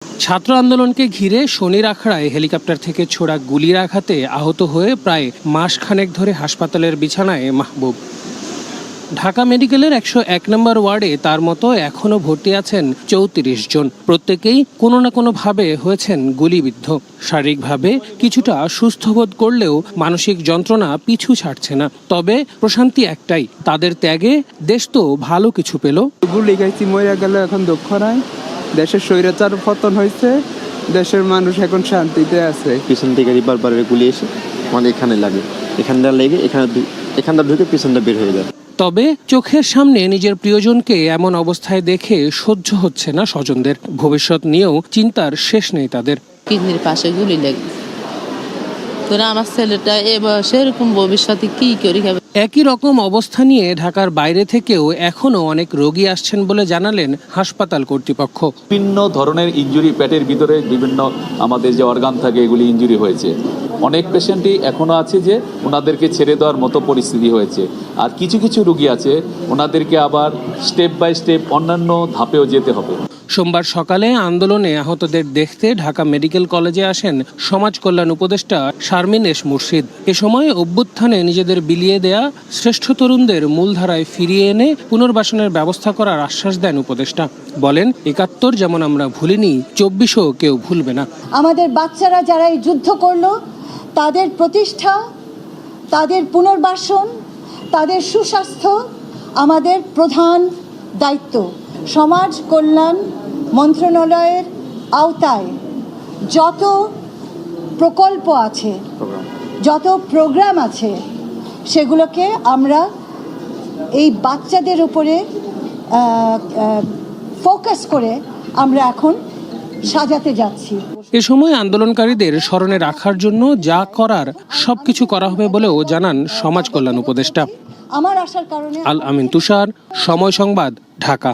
ছাত্র আন্দোলনকে ঘিরে শনির আখড়ায় হেলিকপ্টার থেকে ছোড়া গুলির আঘাতে আহত হয়ে প্রায় মাসখানেক ধরে হাসপাতালের বিছানায় মাহবুব। ঢাকা মেডিকেলের ১০১ নম্বর ওয়ার্ডে তার মতো এখনও ভর্তি আছেন ৩৪ জন। প্রত্যেকেই কোনো না কোনোভাবে হয়েছেন গুলিবিদ্ধ। শারীরিকভাবে কিছুটা সুস্থ বোধ করলেও মানসিক যন্ত্রণা পিছু ছাড়ছে না। তবে প্রশান্তি একটাই, তাদের ত্যাগে দেশ তো ভালো কিছু পেল। গুলি খাইছি, মরে গেল, এখন দুঃখ নাই। দেশের স্বৈরাচার পতন হয়েছে, দেশের মানুষ এখন শান্তিতে আছে। পিছন থেকে রিভলভারের গুলি এসে আমাদের এখানে লাগে, এখানটা লেগে এখানটা ঢুকে পিছনটা বের হয়ে যায়। তবে চোখের সামনে নিজের প্রিয়জনকে এমন অবস্থায় দেখে সহ্য হচ্ছে না স্বজনদের। ভবিষ্যৎ নিয়েও চিন্তার শেষ নেই তাদের। কিডনির পাশে গুলি লেগে, তোরা আমার ছেলেটা এ বয়সে এরকম ভবিষ্যতে কি করে খাবে। একই রকম অবস্থা নিয়ে ঢাকার বাইরে থেকেও এখনও অনেক রোগী আসছেন বলে জানালেন হাসপাতাল কর্তৃপক্ষ। বিভিন্ন ধরনের ইনজুরি, পেটের ভিতরে বিভিন্ন আমাদের যে অর্গান থাকে এগুলি ইনজুরি হয়েছে। অনেক পেশেন্টই এখনও আছে যে ওনাদেরকে ছেড়ে দেওয়ার মতো পরিস্থিতি হয়েছে। আর কিছু কিছু রোগী আছে ওনাদেরকে আবার স্টেপ বাই স্টেপ অন্যান্য ধাপেও যেতে হবে। সোমবার সকালে আন্দোলনে আহতদের দেখতে ঢাকা মেডিকেল কলেজে আসেন সমাজ কল্যাণ উপদেষ্টা শারমিন এস মুর্শিদ। এ সময় অভ্যুত্থানে নিজেদের বিলিয়ে দেয়া শ্রেষ্ঠ তরুণদের মূলধারায় ফিরিয়ে এনে পুনর্বাসনের ব্যবস্থা করার আশ্বাস দেন উপদেষ্টা। বলেন, ৭১ যেমন আমরা ভুলিনি, ২৪ও কেউ ভুলবে না। আমাদের বাচ্চারা যারা এই যুদ্ধ করলো, তাদের প্রতিষ্ঠা, তাদের পুনর্বাসন, তাদের সুস্বাস্থ্য আমাদের প্রধান দায়িত্ব। সমাজ কল্যাণ মন্ত্রণালয়ের আওতায় যত প্রকল্প আছে, যত প্রোগ্রাম আছে, সেগুলোকে আমরা এই বাচ্চাদের উপরে ফোকাস করে আমরা এখন সাজাতে যাচ্ছি। এ সময় আন্দোলনকারীদের স্মরণে রাখার জন্য যা করার সবকিছু করা হবে বলেও জানান সমাজ কল্যাণ উপদেষ্টা। আমার আসার কারণে আল আমিন তুষার, সময় সংবাদ, ঢাকা।